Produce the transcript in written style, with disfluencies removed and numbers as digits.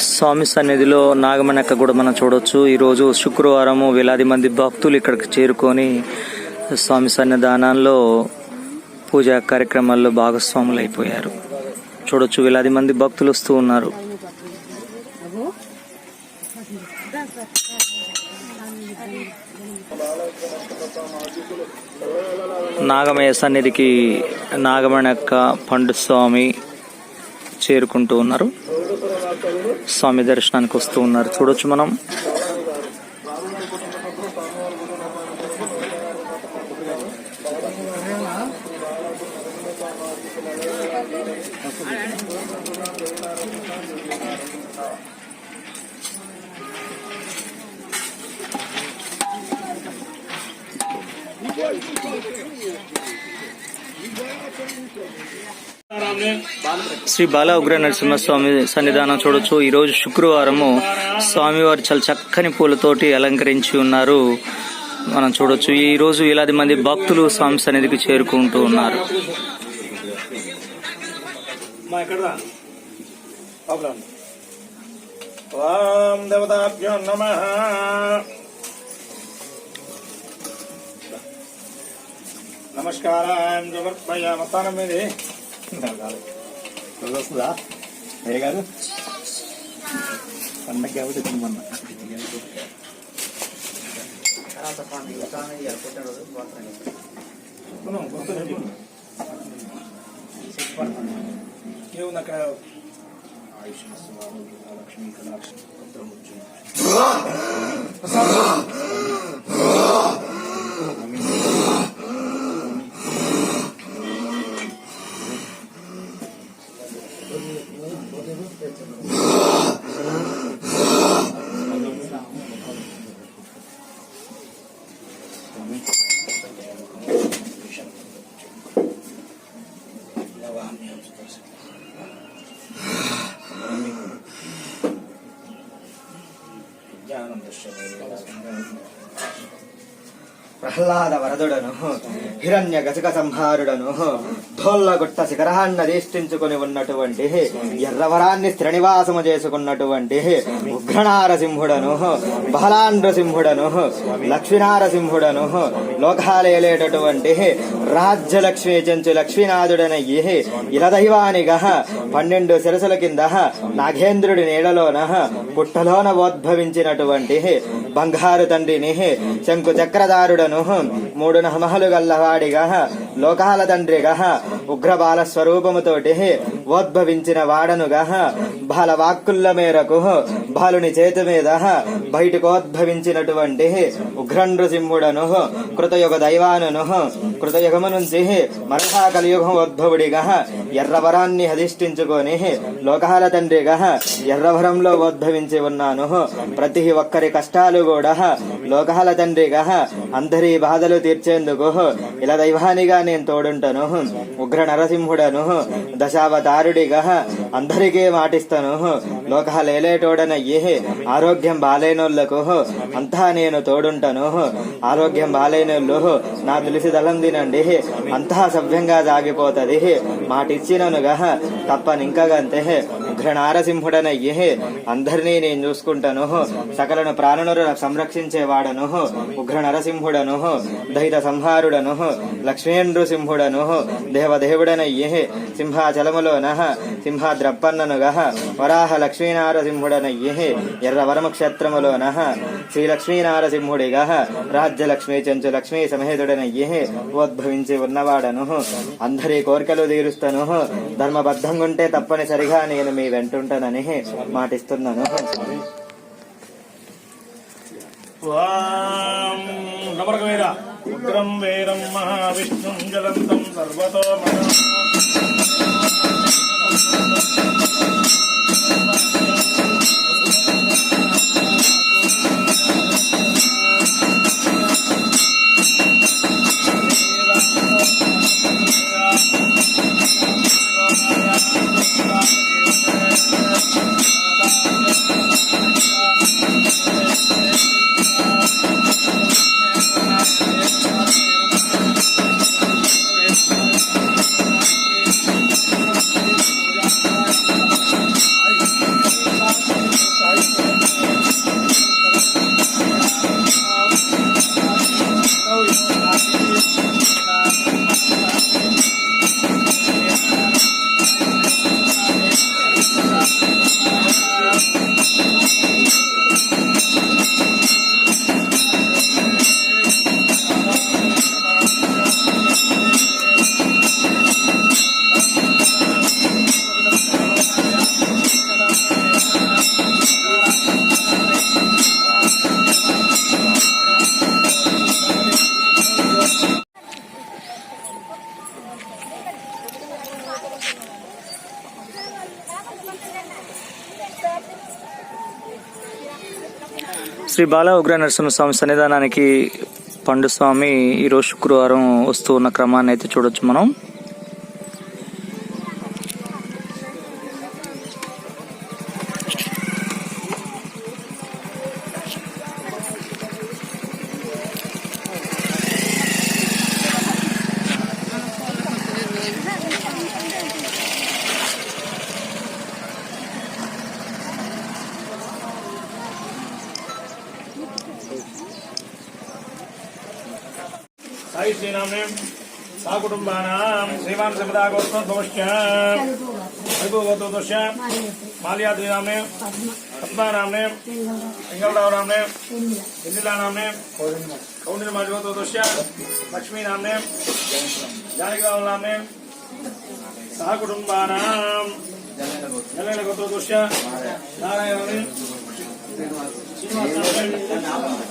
స్వామి సన్నిధిలో నాగమణక్క కూడా మనం చూడొచ్చు. ఈరోజు శుక్రవారము వేలాది మంది భక్తులు ఇక్కడికి చేరుకొని స్వామి సన్నిధానంలో పూజా కార్యక్రమాల్లో భాగస్వాములు అయిపోయారు. చూడొచ్చు, వేలాది మంది భక్తులు వస్తూ ఉన్నారు. నాగమయ్య సన్నిధికి నాగమణక్క పండు స్వామి చేరుకుంటూ ఉన్నారు. స్వామి దర్శనానికి వస్తూ ఉన్నారు. చూడొచ్చు మనం. శ్రీ బాల ఉగ్ర నరసింహస్వామి సన్నిధానం చూడొచ్చు. ఈరోజు శుక్రవారము స్వామివారు చాలా చక్కని పూలతోటి అలంకరించి ఉన్నారు. మనం చూడొచ్చు. ఈ రోజు వేలాది మంది భక్తులు స్వామి సన్నిధికి చేరుకుంటూ ఉన్నారు. నమస్కారం మతానం మీది వస్తుందా ఏ కాదు పండగ కాబట్టి తినమన్నా ఏముంది అక్కడ లక్ష్మీ కటాక్షం ప్రహ్లాద వరదుడను హిరణ్య గజక సంహారుడను ధోల్లగుట్ట శిఖరాన్నధిష్ఠించుకుని ఉన్నటువంటి ఎర్రవరాన్ని స్థిరనివాసము చేసుకున్నటువంటి ఉగ్రనారసింహుడను బహలాండ్రసింహుడను లక్ష్మీనారసింహుడను లోకాలేలేటటువంటి రాజ్యలక్ష్మీ చెంచు లక్ష్మీనాథుడనయ్యి ఇలదైవానిగా 12 శిరసుల కింద నాగేంద్రుడి నీడలోన పుట్టలోన ఉద్భవించినటువంటి బంగారు తండ్రిని శంకు చక్రధారుడను 3 నమహలు గల్లవాడిగా లోకాల తండ్రిగా ఉగ్రబాల స్వరూపముతోటి ఉద్భవించిన వాడనుగా బాల వాక్కుల మేరకు బాలుని చేతి మీద బయటకోద్భవించినటువంటి ఉగ్రనృసింహుడను కృతయుగ దైవానును కృతయుగము నుంచి మరలా కలియుగం ఉద్భవుడిగా ఎర్రవరాన్ని అధిష్ఠించుకొని లోకాల తండ్రిగా ఎర్రవరంలో ఉద్భవించి ఉన్నాను. ప్రతి ఒక్కరి కష్టాలు కూడా లోకాల తండ్రిగా అందరి బాధలు తీర్చేందుకు ఇలా దైవానిగా నేను తోడుంటాను. ఉగ్ర నరసింహుడను దశావతారుడిగా అందరికీ మాటిస్తాను. లోకాలేలేటోడనయ్యి ఆరోగ్యం బాలేనోళ్లకు అంతా నేను తోడుంటాను. ఆరోగ్యం బాలేనోళ్ళు నా తులసి దళం తినండి, అంతా సభ్యంగా సాగిపోతది. మాటిచ్చిననుగా తప్పనింకగంతే ఉగ్ర నారసింహుడనయ్యి అందరినీ నేను చూసుకుంటాను. సకలను ప్రాణులను సంరక్షించేవాడను ఉగ్ర నరసింహుడను దైత సంహారుడను లక్ష్మీనృసింహుడను దేవదేవుడనయ్యి సింహాచలములోన సింహాద్రప్పన్ననుగా వరాహ లక్ష్మీనారసింహుడనయ్యి ఎర్రవరమ క్షేత్రములోన శ్రీ లక్ష్మీనారసింహుడిగా రాజ్యలక్ష్మీ చెంచు లక్ష్మీ సమేతుడనయ్యి ఉద్భవించి ఉన్నవాడను. అందరి కోరికలు తీరుస్తాను. ధర్మబద్ధంగుంటే తప్పనిసరిగా నేను మీ వెంటుంటానని మాటిస్తున్నాను. నమర్గవేద ఉగ్రం వేదం మహావిష్ణుం జలంతం సర్వతో శ్రీ బాల ఉగ్ర నరసింహస్వామి సన్నిధానానికి పండు స్వామి ఈరోజు శుక్రవారం వస్తూ ఉన్న క్రమాన్ని అయితే చూడొచ్చు మనం. సాయి శ్రీనామే సా కుటుంబానాం శ్రీమాన్ సమదా గోత్రోద్భవశ్చ వైభవగోత్రోద్భవశ్చ మాల్యాద్రి నామ్నే పద్మానామ్నే పింగళరావు నామ్నే ఇందిలా నామ్నే కౌండిన్యమాలి గోత్రోద్భవశ్చ లక్ష్మీ నామ్నే జానకిరావు నామ్నే సా కుటుంబానాం జనన గోత్రోద్భవశ్చ నారాయణ నామ్నే శ్రీనివాస నామ్నే